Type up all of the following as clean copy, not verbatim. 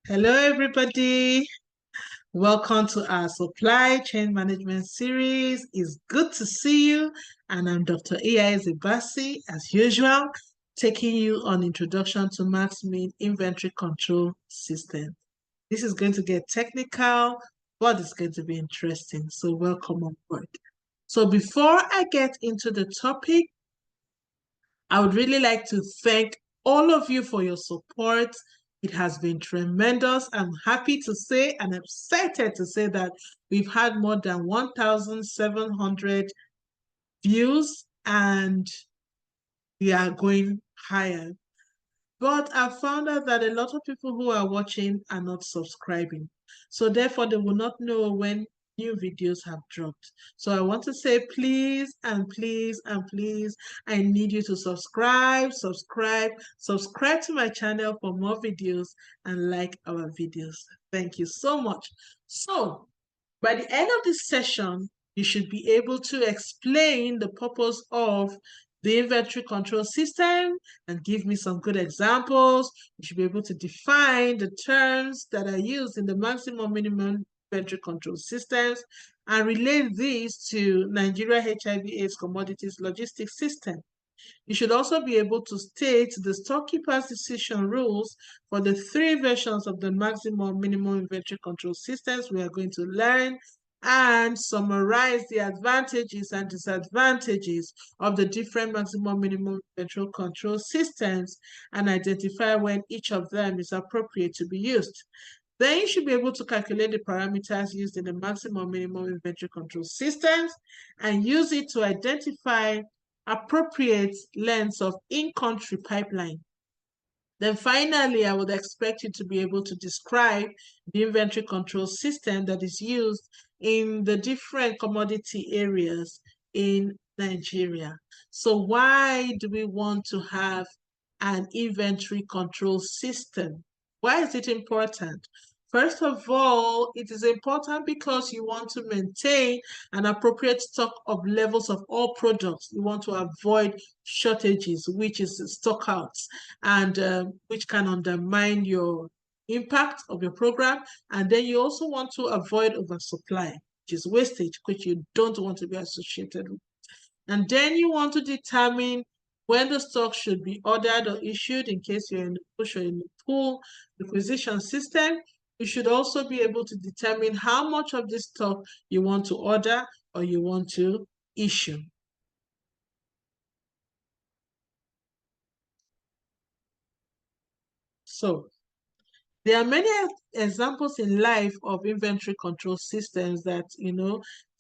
Hello, everybody. Welcome to our supply chain management series. It's good to see you. And I'm Dr. A.I. Zibasi, as usual, taking you on introduction to Max-Min inventory control system. This is going to get technical, but it's going to be interesting. So welcome on board. So before I get into the topic, I would really like to thank all of you for your support. It has been tremendous. I'm happy to say and excited to say that we've had more than 1,700 views and we are going higher. But I found out that a lot of people who are watching are not subscribing. So therefore, they will not know when new videos have dropped. So I want to say please and please and please, I need you to subscribe to my channel for more videos and like our videos. Thank you so much. So by the end of this session, you should be able to explain the purpose of the inventory control system and give me some good examples. You should be able to define the terms that are used in the maximum minimum inventory control systems and relate these to Nigeria HIV/AIDS commodities logistics system. You should also be able to state the storekeeper's decision rules for the three versions of the maximum minimum inventory control systems we are going to learn and summarize the advantages and disadvantages of the different maximum minimum inventory control systems and identify when each of them is appropriate to be used. Then you should be able to calculate the parameters used in the maximum minimum inventory control systems and use it to identify appropriate lengths of in-country pipeline. Then finally, I would expect you to be able to describe the inventory control system that is used in the different commodity areas in Nigeria. So why do we want to have an inventory control system? Why is it important? First of all, it is important because you want to maintain an appropriate stock of levels of all products. You want to avoid shortages, which is stockouts, and which can undermine your impact of your program. And then you also want to avoid oversupply, which is wastage, which you don't want to be associated with. And then you want to determine when the stock should be ordered or issued in case you're in the push or in the pull requisition system. You should also be able to determine how much of this stock you want to order or you want to issue. So there are many examples in life of inventory control systems that,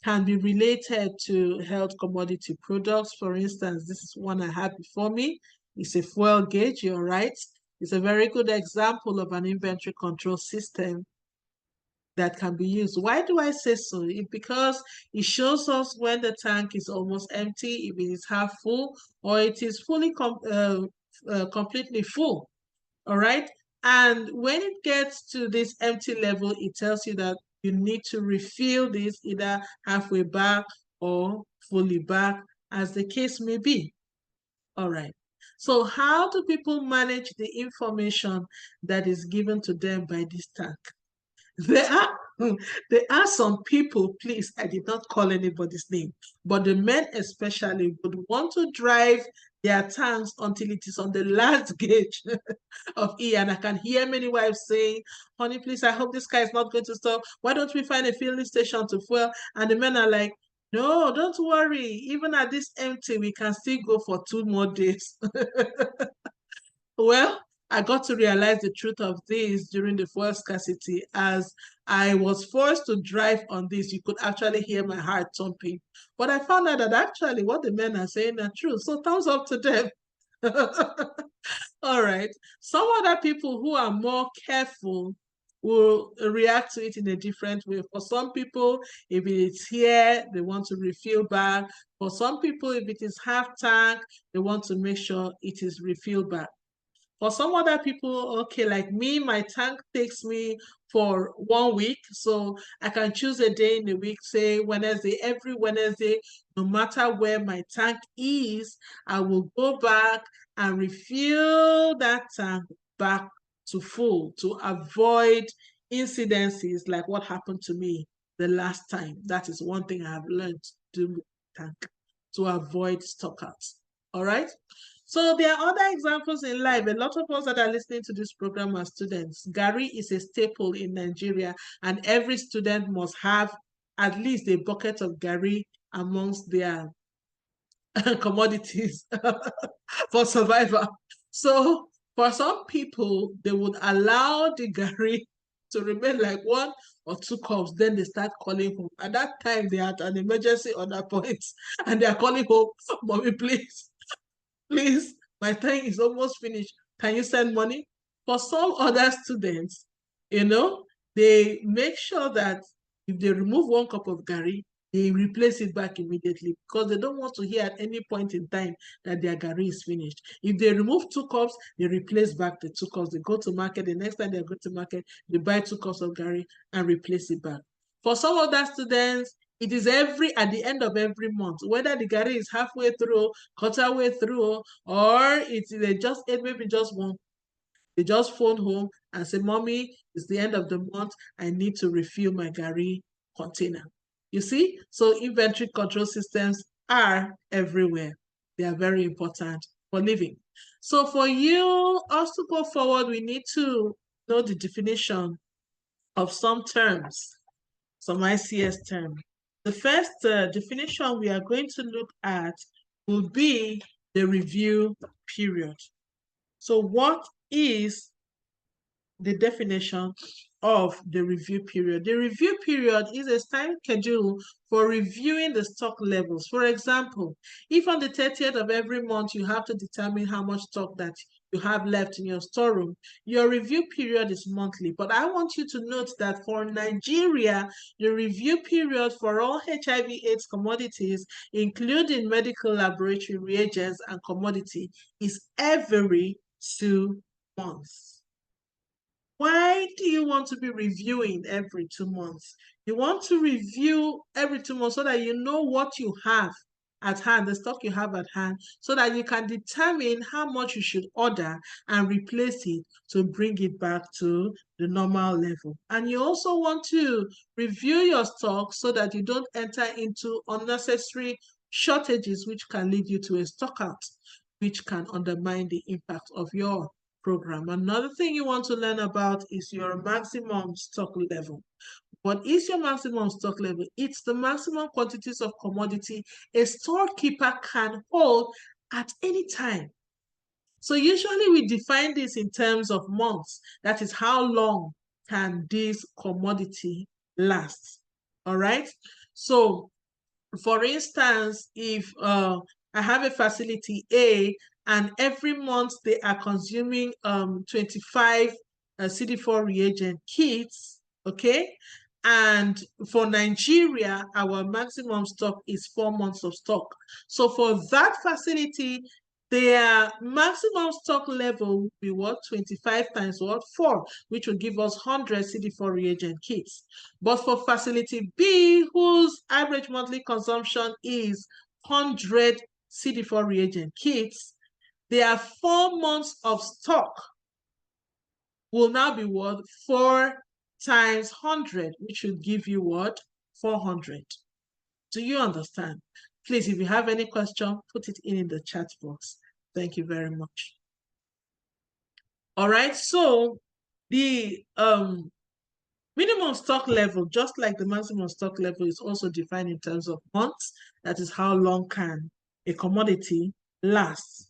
can be related to health commodity products. For instance, this is one I have before me. It's a fuel gauge, you're right. It's a very good example of an inventory control system that can be used. Why do I say so? Because it shows us when the tank is almost empty, if it is half full, or it is fully completely full. All right. And when it gets to this empty level, it tells you that you need to refill this either halfway back or fully back, as the case may be. All right. So how do people manage the information that is given to them by this tank? There are there are some people, please, I did not call anybody's name, but the men especially would want to drive their tanks until it is on the last gauge of E. And I can hear many wives saying, honey, please, I hope this car is not going to stop. Why don't we find a filling station to fuel? And the men are like, no, don't worry. Even at this empty, we can still go for 2 more days. Well, I got to realize the truth of this during the fuel scarcity as I was forced to drive on this. You could actually hear my heart thumping. But I found out that actually what the men are saying are true. So thumbs up to them. All right. Some other people who are more careful will react to it in a different way. For some people, if it is here, they want to refill back. For some people, if it is half tank, they want to make sure it is refilled back. For some other people, okay, like me, my tank takes me for 1 week. So I can choose a day in the week, say Wednesday, every Wednesday, no matter where my tank is, I will go back and refill that tank back to full to avoid incidences like what happened to me the last time. That is one thing I have learned to do with tank, to avoid stockouts. All right. So there are other examples in life. A lot of us that are listening to this program are students. Gari is a staple in Nigeria, and every student must have at least a bucket of Gari amongst their commodities for survival. So for some people, they would allow the Gari to remain like 1 or 2 cups, then they start calling home. At that time, they had an emergency on that point, and they are calling home, "Mommy, please, my time is almost finished. Can you send money?" For some other students, they make sure that if they remove 1 cup of Gari, they replace it back immediately because they don't want to hear at any point in time that their Gari is finished. If they remove 2 cups, they replace back the 2 cups. They go to market. The next time they go to market, they buy 2 cups of Gari and replace it back. For some other students, it is at the end of every month, whether the Gari is halfway through, quarter way through, or they just ate maybe just one. They just phone home and say, "Mommy, it's the end of the month. I need to refill my Gari container." You see? So inventory control systems are everywhere. They are very important for living. So for us to go forward, we need to know the definition of some terms, some ICS terms. The first definition we are going to look at will be the review period. So what is the definition of the review period? The review period is a time schedule for reviewing the stock levels. For example, if on the 30th of every month you have to determine how much stock that you have left in your storeroom, your review period is monthly. But I want you to note that for Nigeria, the review period for all HIV/AIDS commodities, including medical laboratory reagents and commodity, is every 2 months. Why do you want to be reviewing every 2 months? You want to review every 2 months so that you know what you have at hand, the stock you have at hand, so that you can determine how much you should order and replace it to bring it back to the normal level. And you also want to review your stock so that you don't enter into unnecessary shortages, which can lead you to a stockout, which can undermine the impact of your program. Another thing you want to learn about is your maximum stock level. What is your maximum stock level? It's the maximum quantities of commodity a storekeeper can hold at any time. So usually we define this in terms of months. That is how long can this commodity last. All right. So for instance, if I have a facility A and every month they are consuming 25 CD4 reagent kits, okay? And for Nigeria, our maximum stock is 4 months of stock. So for that facility, their maximum stock level will be what? 25 times what? 4, which will give us 100 CD4 reagent kits. But for facility B, whose average monthly consumption is 100 CD4 reagent kits, their 4 months of stock will now be what? 4 times 100, which will give you what? 400. Do you understand? Please, if you have any question, put it in the chat box. Thank you very much. All right, so the minimum stock level, just like the maximum stock level, is also defined in terms of months. That is how long can a commodity last.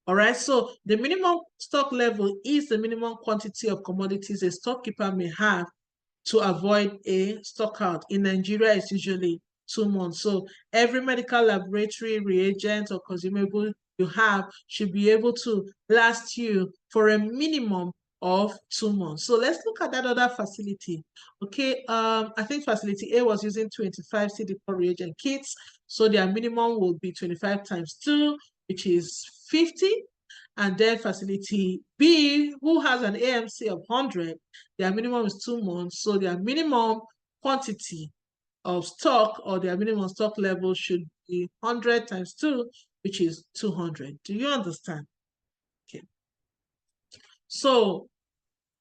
All right, so the minimum stock level is the minimum quantity of commodities a storekeeper may have to avoid a stockout. In Nigeria, it's usually 2 months. So every medical laboratory reagent or consumable you have should be able to last you for a minimum of 2 months. So let's look at that other facility. Okay, I think facility A was using 25 CD4 reagent kits. So their minimum will be 25 times 2, which is 50. And then facility B, who has an AMC of 100, their minimum is 2 months. So their minimum quantity of stock or their minimum stock level should be 100 times 2, which is 200. Do you understand? Okay. So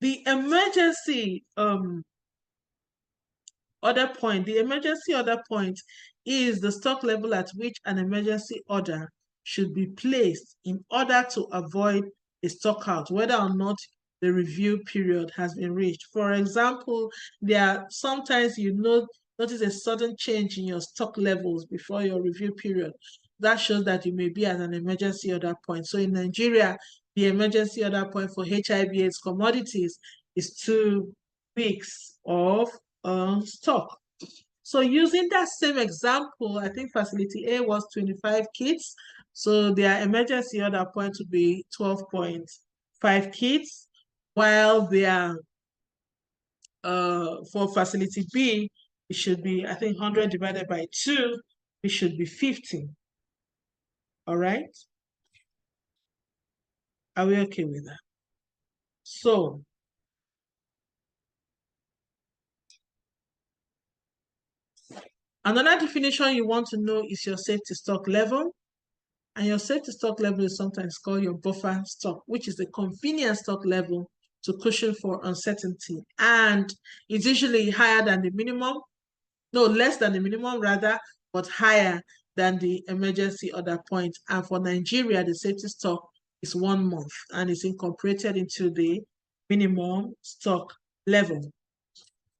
The emergency order point. The emergency order point is the stock level at which an emergency order should be placed in order to avoid a stock out, whether or not the review period has been reached. For example, there are sometimes notice a sudden change in your stock levels before your review period. That shows that you may be at an emergency order point. So in Nigeria, the emergency order point for HIV/AIDS commodities is 2 weeks of stock. So using that same example, I think facility A was 25 kits. So their emergency order point would be 12.5 kits, while their for facility B, it should be, I think, 100 divided by 2, it should be 50. All right? Are we okay with that? So another definition you want to know is your safety stock level. And your safety stock level is sometimes called your buffer stock, which is the convenient stock level to cushion for uncertainty. And it's usually higher than the minimum, no, less than the minimum rather, but higher than the emergency order point. And for Nigeria, the safety stock is 1 month and it's incorporated into the minimum stock level.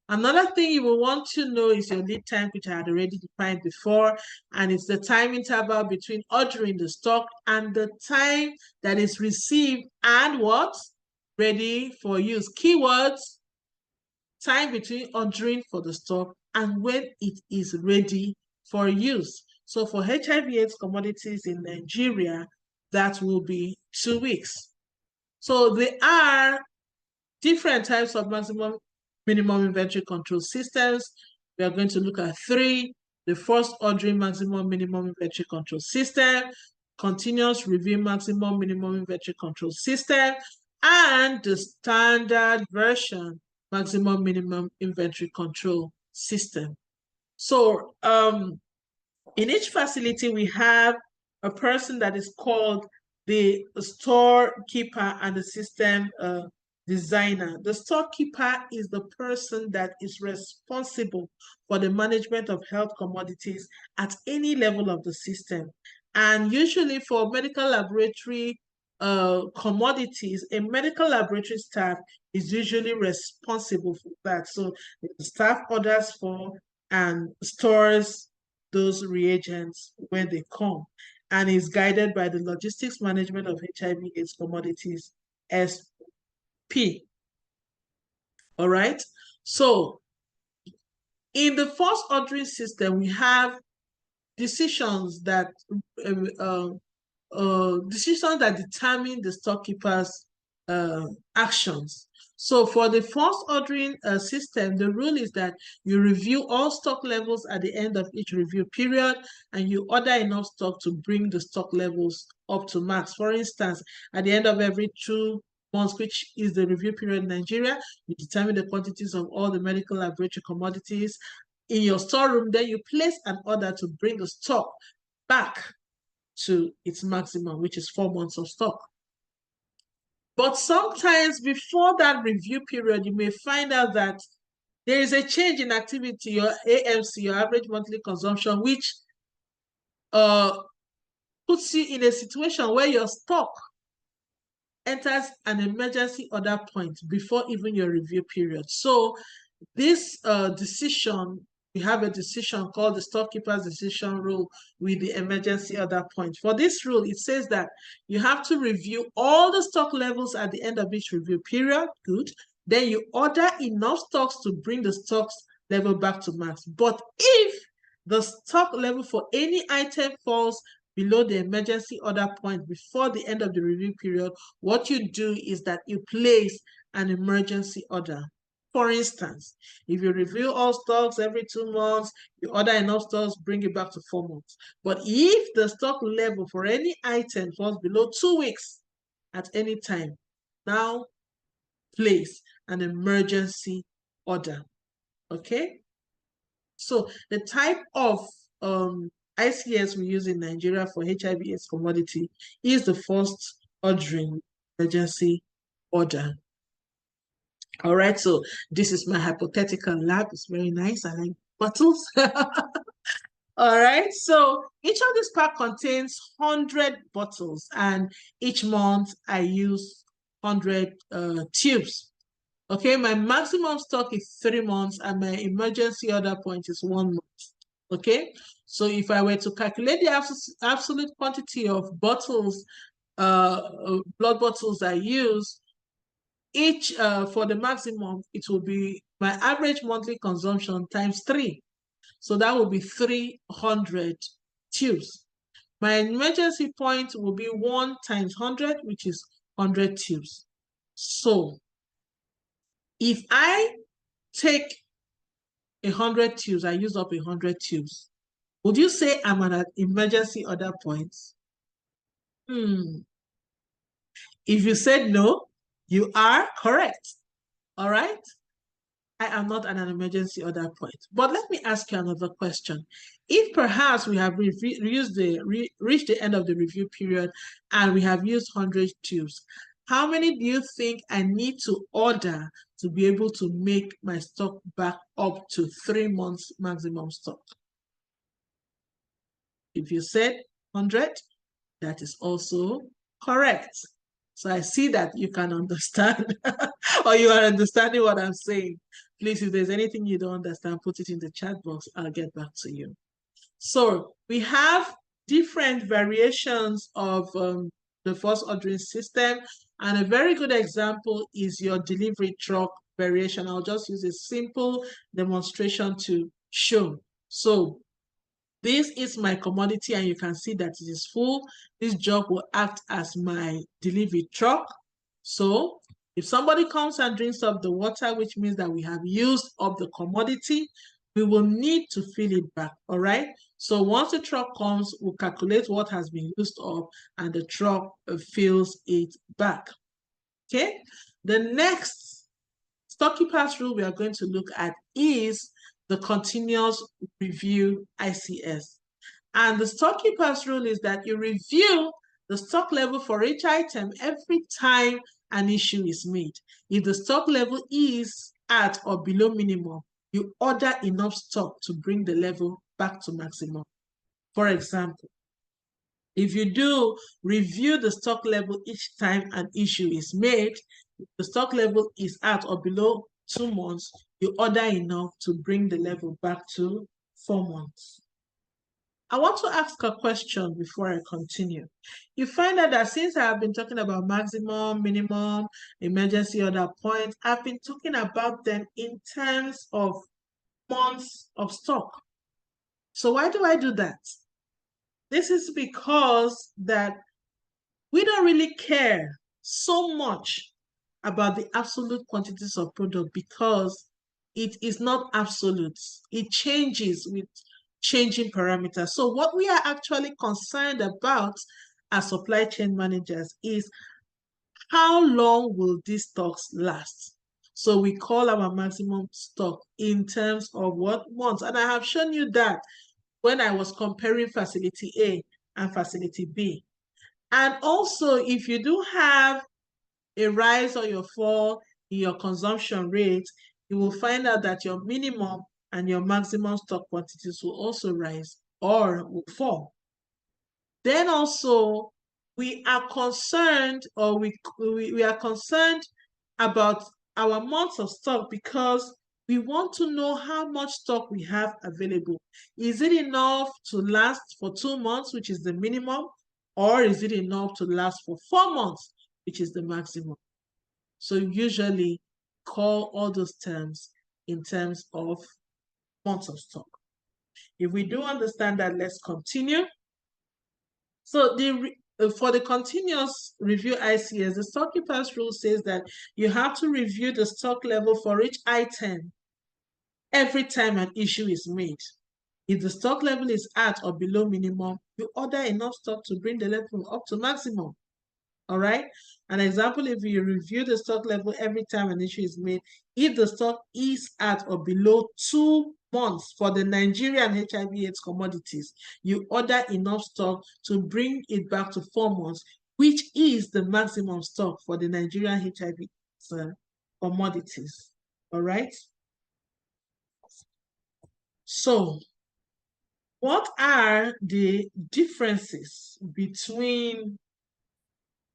Another thing you will want to know is your lead time, which I had already defined before, and it's the time interval between ordering the stock and the time that is received and what? Ready for use. Keywords, time between ordering for the stock and when it is ready for use. So for HIV/AIDS commodities in Nigeria, that will be 2 weeks. So there are different types of maximum minimum inventory control systems. We are going to look at 3. The first ordering maximum minimum inventory control system, continuous review maximum minimum inventory control system, and the standard version maximum minimum inventory control system. So in each facility, we have a person that is called the storekeeper and the system designer. The storekeeper is the person that is responsible for the management of health commodities at any level of the system. And usually for medical laboratory commodities, a medical laboratory staff is usually responsible for that. So the staff orders for and stores those reagents when they come, and is guided by the logistics management of HIV/AIDS commodities SP. All right. So in the first ordering system, we have decisions that determine the storekeeper's actions. So for the first ordering system, the rule is that you review all stock levels at the end of each review period, and you order enough stock to bring the stock levels up to max. For instance, at the end of every 2 months, which is the review period in Nigeria, you determine the quantities of all the medical laboratory commodities in your storeroom. Then you place an order to bring the stock back to its maximum, which is 4 months of stock. But sometimes before that review period, you may find out that there is a change in activity, your AMC, your average monthly consumption, which puts you in a situation where your stock enters an emergency order point before even your review period. So this decision, we have a decision called the storekeeper's decision rule with the emergency order point. For this rule, it says that you have to review all the stock levels at the end of each review period. Good. Then you order enough stocks to bring the stocks level back to max. But if the stock level for any item falls below the emergency order point before the end of the review period, what you do is that you place an emergency order. For instance, if you review all stocks every 2 months, you order enough stocks, bring it back to 4 months. But if the stock level for any item falls below 2 weeks at any time, now place an emergency order. Okay? So the type of ICS we use in Nigeria for HIV/AIDS commodity is the first ordering emergency order. All right, so this is my hypothetical lab. It's very nice. I like bottles. All right, so each of this pack contains 100 bottles, and each month I use 100 tubes. Okay, my maximum stock is 3 months, and my emergency order point is 1 month. Okay, so if I were to calculate the absolute quantity of bottles, blood bottles I use, each for the maximum, it will be my average monthly consumption times 3. So that will be 300 tubes. My emergency point will be 1 times 100, which is 100 tubes. So if I take 100 tubes, I use up 100 tubes, would you say I'm at an emergency order point? If you said no, you are correct. All right? I am not at an emergency order point. But let me ask you another question. If perhaps we have reached the end of the review period and we have used 100 tubes, how many do you think I need to order to be able to make my stock back up to 3 months maximum stock? If you said 100, that is also correct. So I see that you can understand or you are understanding what I'm saying. Please, if there's anything you don't understand, put it in the chat box. I'll get back to you. So we have different variations of the first ordering system. And a very good example is your delivery truck variation. I'll just use a simple demonstration to show. So this is my commodity, and you can see that it is full. This jug will act as my delivery truck. So if somebody comes and drinks up the water, which means that we have used up the commodity, we will need to fill it back, all right? So once the truck comes, we'll calculate what has been used up, and the truck fills it back, okay? The next storekeeper's rule we are going to look at is the continuous review ICS. And the storekeeper's rule is that you review the stock level for each item every time an issue is made. If the stock level is at or below minimum, you order enough stock to bring the level back to maximum. For example, if you do review the stock level each time an issue is made, if the stock level is at or below 2 months, you order enough to bring the level back to 4 months. I want to ask a question before I continue. You find out that since I have been talking about maximum, minimum, emergency order point, I've been talking about them in terms of months of stock. So why do I do that? This is because that we don't really care so much about the absolute quantities of product because it is not absolute. It changes with changing parameters. So what we are actually concerned about as supply chain managers is how long will these stocks last? So we call our maximum stock in terms of what months. And I have shown you that when I was comparing facility A and facility B. And also, if you do have a rise or your fall in your consumption rate, you will find out that your minimum and your maximum stock quantities will also rise or will fall. Then also, we are concerned, or we are concerned about our months of stock because we want to know how much stock we have available. Is it enough to last for 2 months, which is the minimum, or is it enough to last for 4 months, which is the maximum? So usually call all those terms in terms of months of stock. If we do understand that, let's continue. So for the continuous review ICS, the storekeeper's rule says that you have to review the stock level for each item every time an issue is made. If the stock level is at or below minimum, you order enough stock to bring the level up to maximum. All right. An example, if you review the stock level every time an issue is made, if the stock is at or below 2 months for the Nigerian HIV/AIDS commodities, you order enough stock to bring it back to 4 months, which is the maximum stock for the Nigerian HIV commodities. All right. So, what are the differences between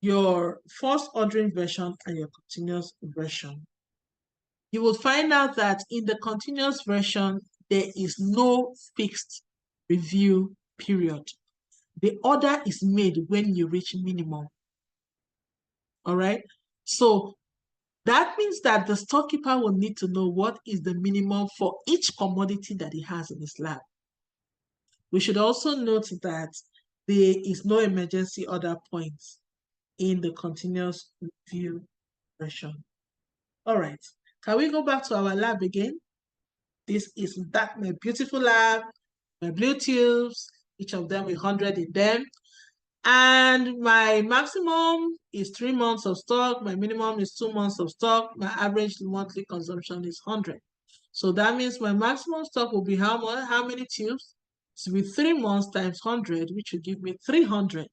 your first ordering version and your continuous version? You will find out that in the continuous version, there is no fixed review period. The order is made when you reach minimum. All right. So that means that the storekeeper will need to know what is the minimum for each commodity that he has in his lab. We should also note that there is no emergency order point in the continuous review version. All right. Can we go back to our lab again? This is that my beautiful lab, my blue tubes, each of them with 100 in them. And my maximum is 3 months of stock. My minimum is 2 months of stock. My average monthly consumption is 100. So that means my maximum stock will be how much? How many tubes? It will be 3 months times 100, which will give me 300.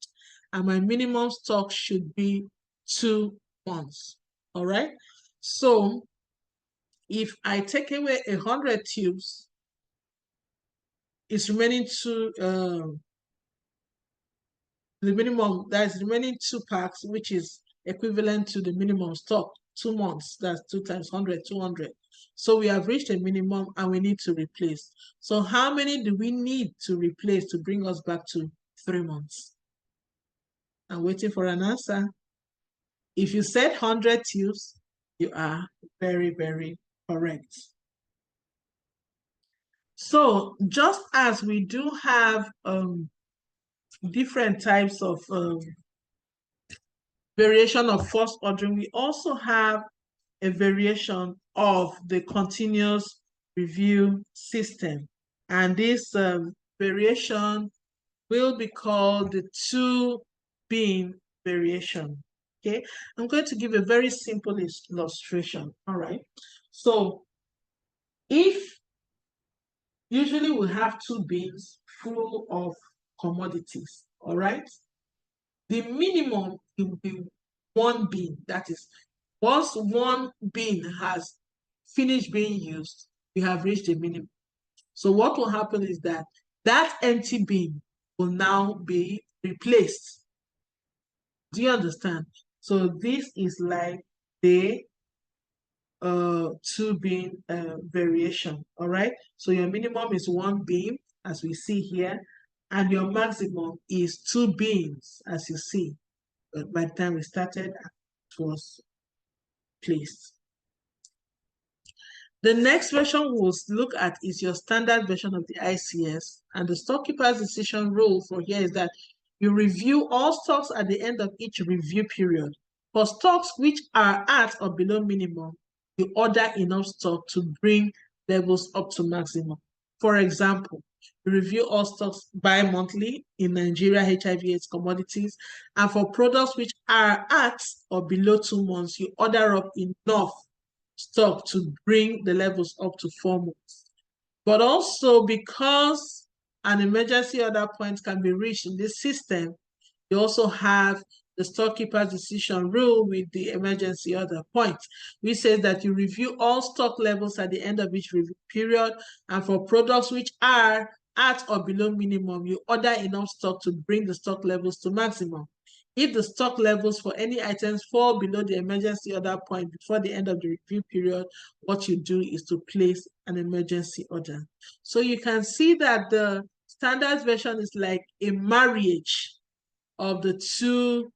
And my minimum stock should be 2 months. All right. So if I take away 100 tubes, it's remaining the minimum, that is remaining 2 packs, which is equivalent to the minimum stock, 2 months. That's 2 times 100, 200. So we have reached a minimum and we need to replace. So how many do we need to replace to bring us back to 3 months? I'm waiting for an answer. If you said 100 tubes, you are very, very correct. So just as we do have different types of variation of first ordering, we also have a variation of the continuous review system. And this variation will be called the two-bin variation. Okay, I'm going to give a very simple illustration. All right. So if usually we have 2 bins full of commodities, all right, the minimum will be 1 bin. That is, once 1 bin has finished being used, we have reached a minimum. So what will happen is that that empty bin will now be replaced. Do you understand? So this is like the 2-bin variation. All right. So your minimum is 1 bin, as we see here, and your maximum is 2 bins, as you see. But by the time we started, it was placed. The next version we'll look at is your standard version of the ICS. And the storekeeper's decision rule for here is that you review all stocks at the end of each review period. For stocks which are at or below minimum, you order enough stock to bring levels up to maximum. For example, you review all stocks bi-monthly in Nigeria HIV/AIDS commodities, and for products which are at or below 2 months, you order up enough stock to bring the levels up to 4 months. But also, because an emergency order point can be reached in this system, you also have the storekeeper's decision rule with the emergency order point, which says that you review all stock levels at the end of each review period, and for products which are at or below minimum, you order enough stock to bring the stock levels to maximum. If the stock levels for any items fall below the emergency order point before the end of the review period, what you do is to place an emergency order. So you can see that the standard version is like a marriage of the two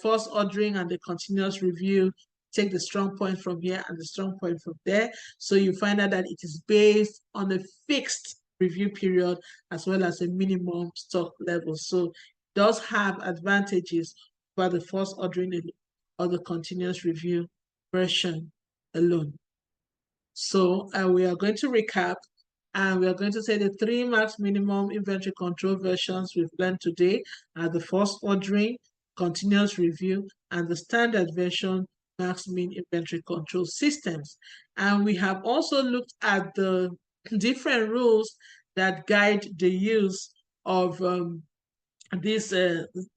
first ordering and the continuous review. Take the strong point from here and the strong point from there. So you find out that it is based on a fixed review period as well as a minimum stock level. So it does have advantages over the first ordering or the continuous review version alone. So we are going to recap, and we are going to say the 3 max minimum inventory control versions we've learned today are the first ordering, continuous review, and the standard version Max-Min inventory control systems. And we have also looked at the different rules that guide the use of these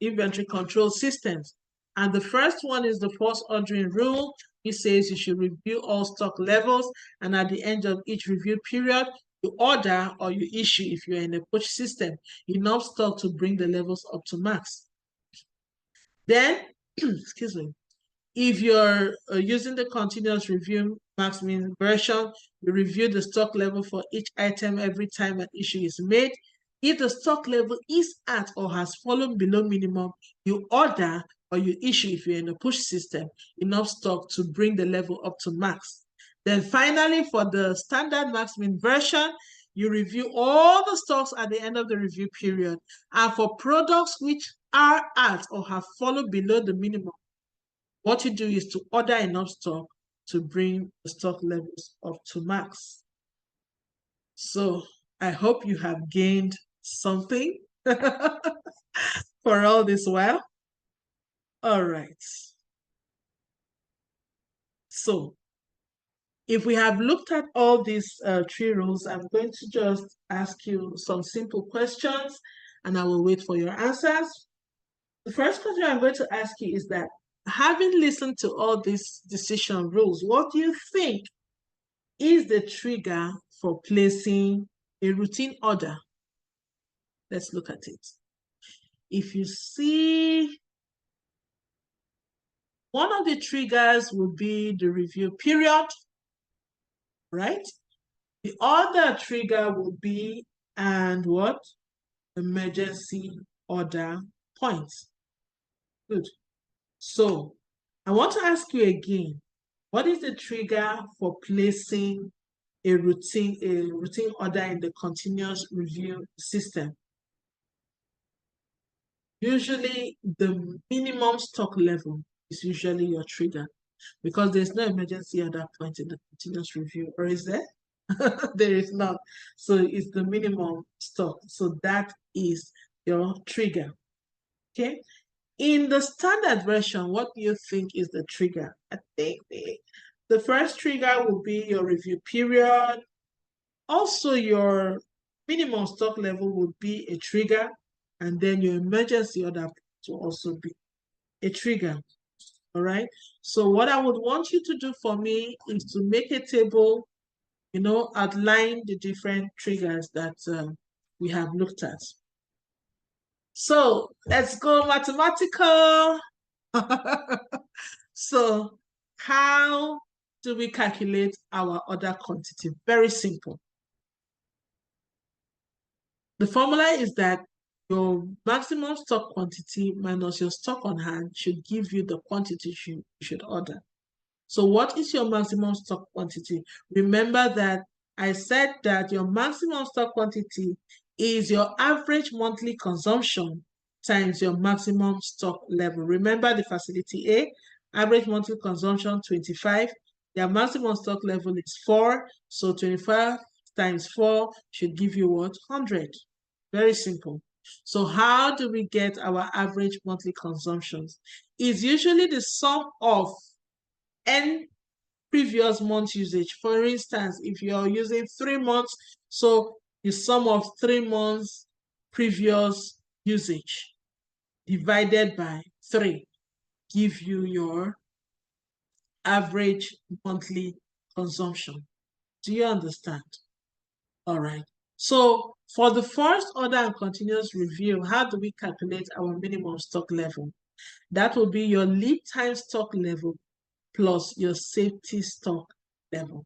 inventory control systems. And the first one is the first ordering rule. It says you should review all stock levels, and at the end of each review period, you order or you issue, if you're in a push system, enough stock to bring the levels up to max. Then, excuse me, if you're using the continuous review Max-Min version, you review the stock level for each item every time an issue is made. If the stock level is at or has fallen below minimum, you order or you issue, if you're in a push system, enough stock to bring the level up to max. Then finally, for the standard Max-Min version, you review all the stocks at the end of the review period. And for products which are at or have fallen below the minimum, what you do is to order enough stock to bring the stock levels up to max. So I hope you have gained something for all this while. All right. So if we have looked at all these three rules, I'm going to just ask you some simple questions and I will wait for your answers. The first question I'm going to ask you is that, having listened to all these decision rules, what do you think is the trigger for placing a routine order? Let's look at it. If you see, one of the triggers will be the review period, right? The other trigger will be, and what? Emergency order points. Good. So I want to ask you again, what is the trigger for placing a routine order in the continuous review system? Usually the minimum stock level is usually your trigger, because there's no emergency at that point in the continuous review, or is there? There is not. So it's the minimum stock. So that is your trigger. Okay. In the standard version, what do you think is the trigger? I think the first trigger will be your review period. Also, your minimum stock level would be a trigger, and then your emergency order to also be a trigger. All right. So what I would want you to do for me is to make a table, outline the different triggers that we have looked at. So let's go mathematical. So how do we calculate our order quantity? Very simple. The formula is that your maximum stock quantity minus your stock on hand should give you the quantity you should order. So what is your maximum stock quantity? Remember that I said that your maximum stock quantity is your average monthly consumption times your maximum stock level. Remember the facility A, average monthly consumption 25. Their maximum stock level is 4. So 25 times 4 should give you what? 100. Very simple. So how do we get our average monthly consumptions? It's usually the sum of n previous month usage. For instance, if you're using 3 months, so the sum of 3 months previous usage divided by 3 give you your average monthly consumption. Do you understand? All right. So for the first order and continuous review, how do we calculate our minimum stock level? That will be your lead time stock level plus your safety stock level.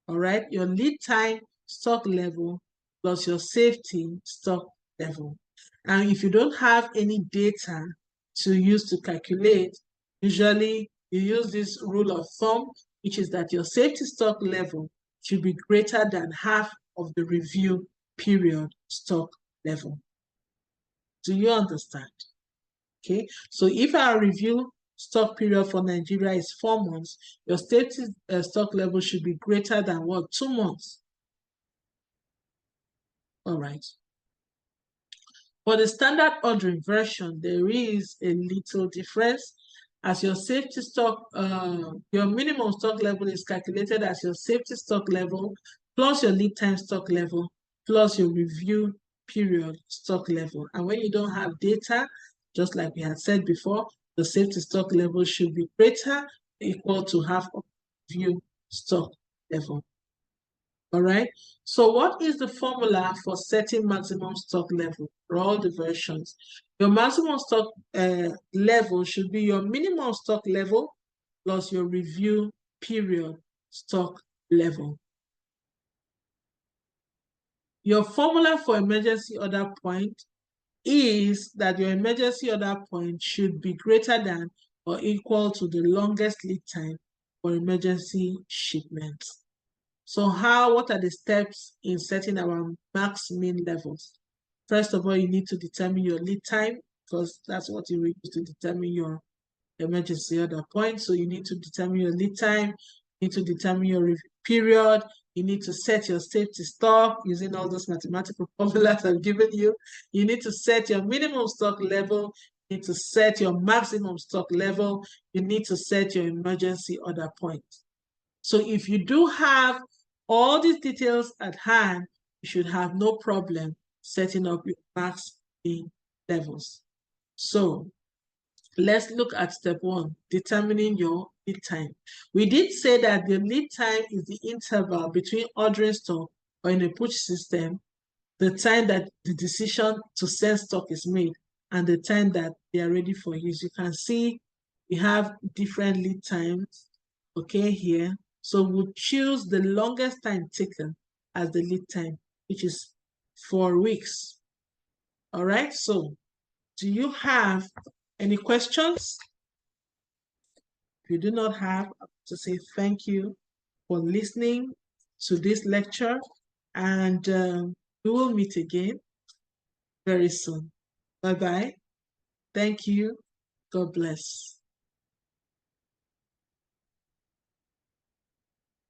All right, your lead time stock level plus your safety stock level. And if you don't have any data to use to calculate, usually you use this rule of thumb, which is that your safety stock level should be greater than half of the review period stock level. Do you understand? Okay, so if our review stock period for Nigeria is 4 months, your safety stock level should be greater than what? 2 months. All right. For the standard ordering version, there is a little difference. As your safety stock, your minimum stock level is calculated as your safety stock level plus your lead time stock level plus your review period stock level. And when you don't have data, just like we had said before, the safety stock level should be greater or equal to half of review stock level. All right. So what is the formula for setting maximum stock level for all the versions? Your maximum stock level should be your minimum stock level plus your review period stock level. Your formula for emergency order point is that your emergency order point should be greater than or equal to the longest lead time for emergency shipments. So what are the steps in setting our max-min levels? First of all, you need to determine your lead time because that's what you use to determine your emergency order point. So you need to determine your lead time, you need to determine your review period, you need to set your safety stock using all those mathematical formulas I've given you. You need to set your minimum stock level, you need to set your maximum stock level, you need to set your emergency order point. So if you do have all these details at hand, you should have no problem setting up your max-min levels. So let's look at step 1, determining your lead time. We did say that the lead time is the interval between ordering stock or in a push system, the time that the decision to send stock is made and the time that they are ready for use. You can see we have different lead times, okay, here. So we'll choose the longest time taken as the lead time, which is 4 weeks. All right, so do you have any questions? If you do not have, I want to say thank you for listening to this lecture, and we will meet again very soon. Bye-bye. Thank you. God bless.